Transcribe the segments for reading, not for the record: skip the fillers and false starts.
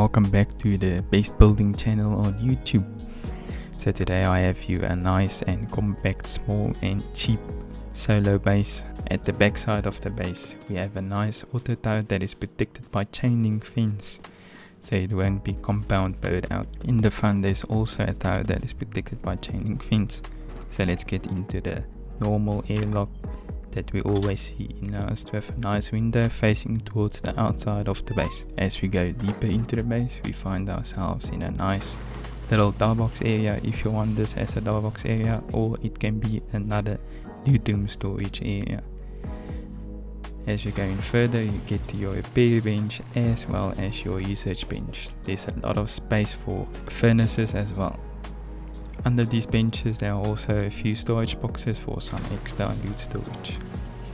welcome back to the base building channel on YouTube. So today I have you a nice and compact, small and cheap solo base. At the back side of the base we have a nice auto tower that is protected by chain link fence, so it won't be compound bowed out. In the front there's also a tower that is protected by chain link fence. So let's get into the normal airlock that we always see in ours, to have a nice window facing towards the outside of the base. As we go deeper into the base we find ourselves in a nice little door box area, if you want this as a door box area, or it can be another loot room storage area. As we go in further you get to your repair bench as well as your research bench. There's a lot of space for furnaces as well. Under these benches there are also a few storage boxes for some extra loot storage.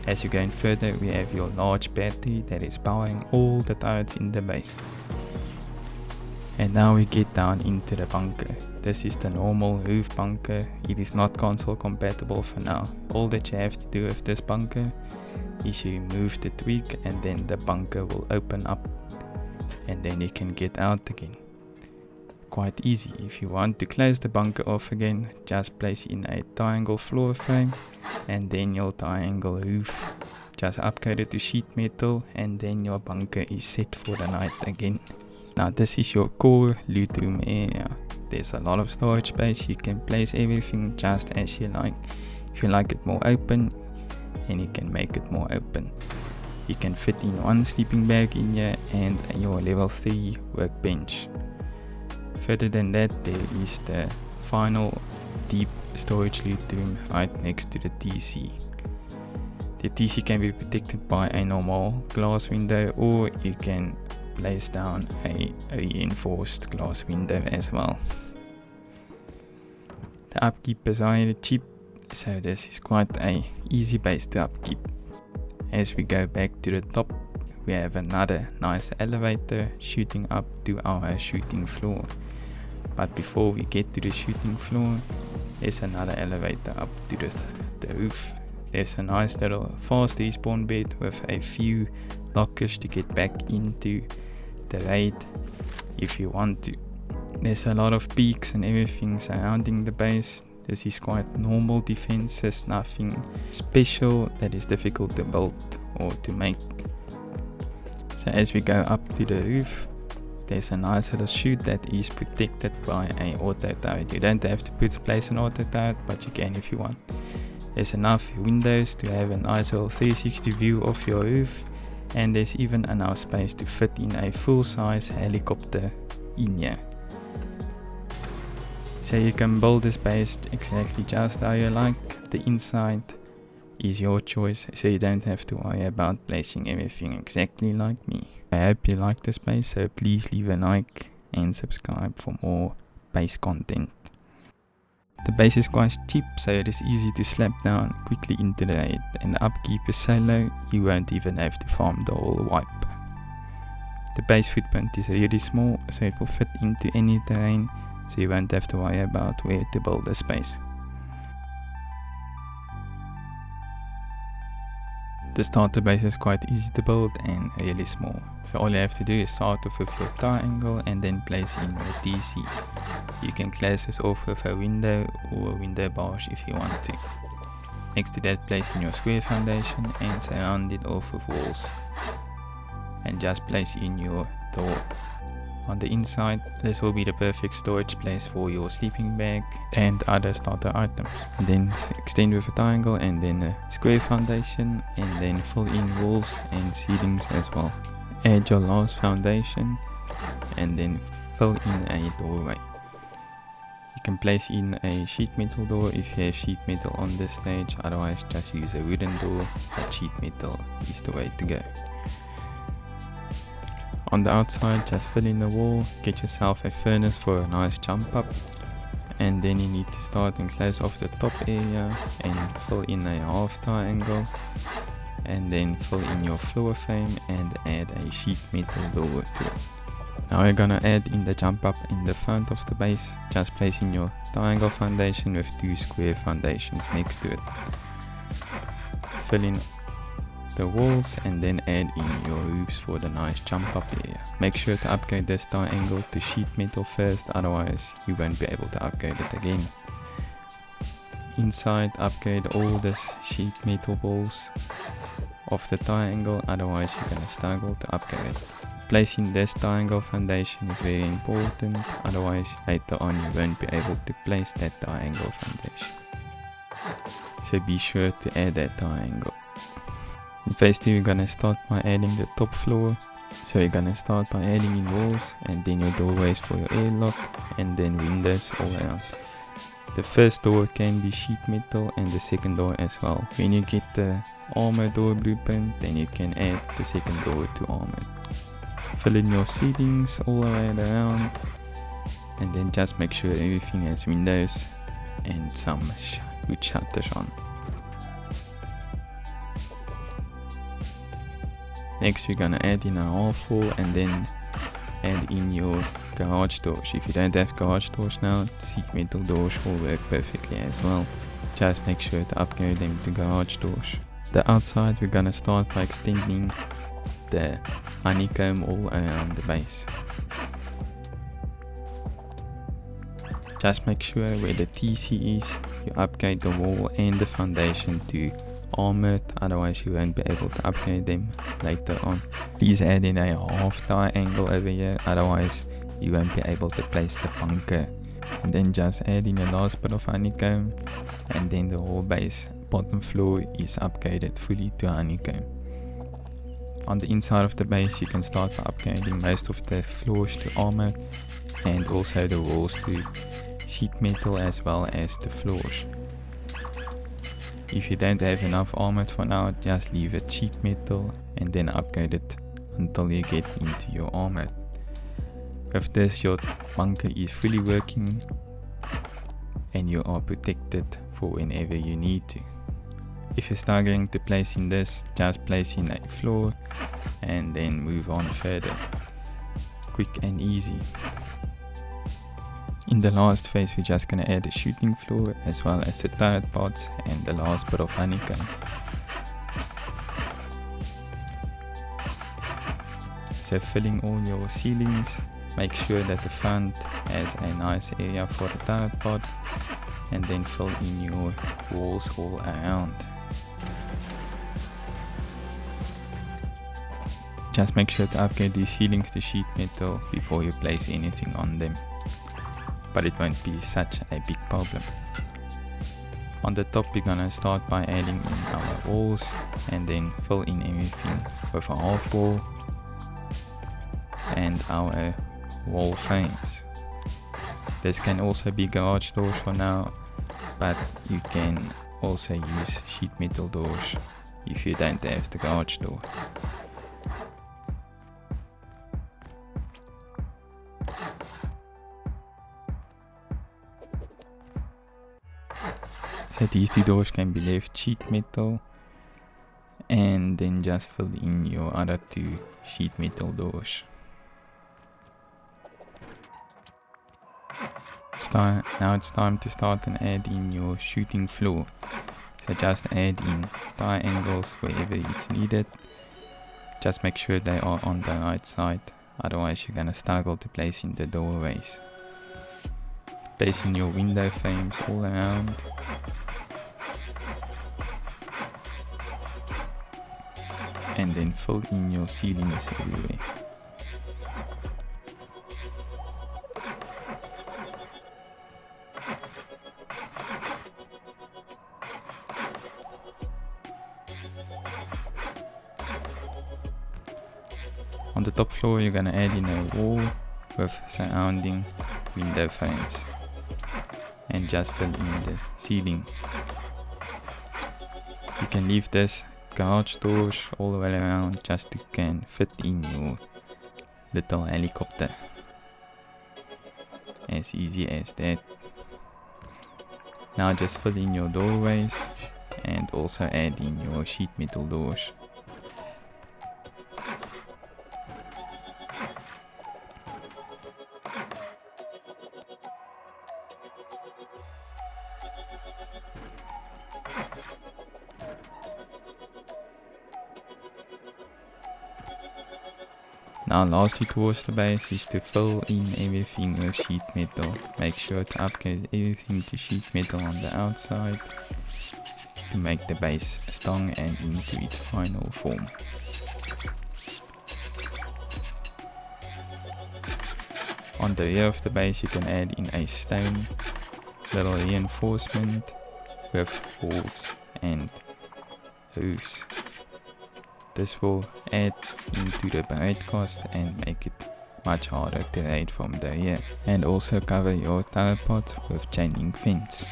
As you go in further we have your large battery that is powering all the turrets in the base. And now we get down into the bunker. This is the normal roof bunker. It is not console compatible for now. All that you have to do with this bunker is you remove the twig and then the bunker will open up and then you can get out again. Quite easy. If you want to close the bunker off again, just place in a triangle floor frame and then your triangle roof. Just upgrade it to sheet metal and then your bunker is set for the night again. Now this is your core loot room area. There's a lot of storage space. You can place everything just as you like. If you like it more open, and you can make it more open. You can fit in one sleeping bag in here and your level 3 workbench. Further than that there is the final deep storage loot room right next to the TC. The TC can be protected by a normal glass window, or you can place down a reinforced glass window as well. The upkeep is either cheap, so this is quite a easy base to upkeep. As we go back to the top we have another nice elevator shooting up to our shooting floor. But before we get to the shooting floor, there's another elevator up to the roof. There's a nice little fast respawn bed with a few lockers to get back into the raid if you want to. There's a lot of peaks and everything surrounding the base. This is quite normal defenses, nothing special that is difficult to build or to make. So as we go up to the roof, there's a nice little chute that is protected by an auto turret. You don't have to place an auto turret, but you can if you want. There's enough windows to have a nice little 360 view of your roof, and there's even enough space to fit in a full-size helicopter in here. So you can build this base exactly just how you like. The inside is your choice, so you don't have to worry about placing everything exactly like me. I hope you like this base, so please leave a like and subscribe for more base content. The base is quite cheap, so it is easy to slap down quickly into the raid, and the upkeep is so low you won't even have to farm the whole wipe. The base footprint is really small, so it will fit into any terrain, so you won't have to worry about where to build the space. The starter base is quite easy to build and really small, so all you have to do is start off with your triangle and then place in your TC. You can close this off with a window or a window barge if you want to. Next to that, place in your square foundation and surround it off with walls. And just place in your door. On the inside, this will be the perfect storage place for your sleeping bag and other starter items. And then extend with a triangle and then a square foundation, and then fill in walls and ceilings as well. Add your last foundation and then fill in a doorway. You can place in a sheet metal door if you have sheet metal on this stage, otherwise just use a wooden door, but sheet metal is the way to go. On the outside, just fill in the wall, get yourself a furnace for a nice jump up, and then you need to start and close off the top area and fill in a half triangle, and then fill in your floor frame and add a sheet metal door to it. Now we're gonna add in the jump up in the front of the base, just placing your triangle foundation with 2 square foundations next to it. Fill in the walls and then add in your hoops for the nice jump up area. Make sure to upgrade this triangle to sheet metal first, otherwise you won't be able to upgrade it again. Inside, upgrade all the sheet metal walls of the triangle, otherwise you're gonna struggle to upgrade it. Placing this triangle foundation is very important, otherwise later on you won't be able to place that triangle foundation. So be sure to add that triangle. In phase 2 you're gonna start by adding the top floor. So you're gonna start by adding in walls and then your doorways for your airlock and then windows all around. The first door can be sheet metal and the second door as well. When you get the armor door blueprint, then you can add the second door to armor. Fill in your ceilings all the way around and then just make sure everything has windows and some wood shutters on. Next we're gonna add in a half wall and then add in your garage doors. If you don't have garage doors now, sheet metal doors will work perfectly as well. Just make sure to upgrade them to garage doors. The outside we're gonna start by extending the honeycomb all around the base. Just make sure where the TC is, you upgrade the wall and the foundation to armored, otherwise you won't be able to upgrade them later on. Please add in a half triangle over here, otherwise you won't be able to place the bunker. And then just add in a last bit of honeycomb and then the whole base bottom floor is upgraded fully to honeycomb. On the inside of the base you can start by upgrading most of the floors to armor and also the walls to sheet metal as well as the floors. If you don't have enough armor for now, just leave it sheet metal and then upgrade it until you get into your armor. With this your bunker is fully working and you are protected for whenever you need to. If you're struggling to place in this, just place in a floor and then move on further. Quick and easy. In the last phase we're just gonna add a shooting floor as well as the turret pods and the last bit of honeycomb. So filling all your ceilings, make sure that the front has a nice area for the turret pod and then fill in your walls all around. Just make sure to upgrade these ceilings to sheet metal before you place anything on them, but it won't be such a big problem. On the top we're gonna start by adding in our walls and then fill in everything with a half wall and our wall frames. This can also be garage doors for now, but you can also use sheet metal doors if you don't have the garage door. So these two doors can be left sheet metal and then just fill in your other two sheet metal doors. Now it's time to start and add in your shooting floor. So just add in triangles wherever it's needed. Just make sure they are on the right side, otherwise you're gonna struggle to place in the doorways. Place in your window frames all around. And then fill in your ceilings everywhere. On the top floor you're gonna add in a wall with surrounding window frames and just fill in the ceiling. You can leave this garage doors all the way around just to can fit in your little helicopter. As easy as that. Now just fill in your doorways and also add in your sheet metal doors. Now lastly towards the base is to fill in everything with sheet metal. Make sure to upgrade everything to sheet metal on the outside to make the base strong and into its final form. On the rear of the base you can add in a stone little reinforcement with walls and roofs. This will add into the raid cost and make it much harder to raid from the rear, and also cover your tower pods with chain link fence.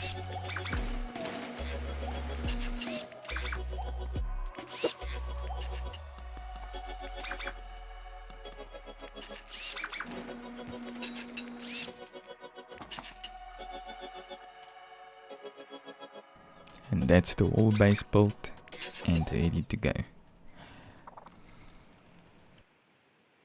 And that's the wall base built and ready to go.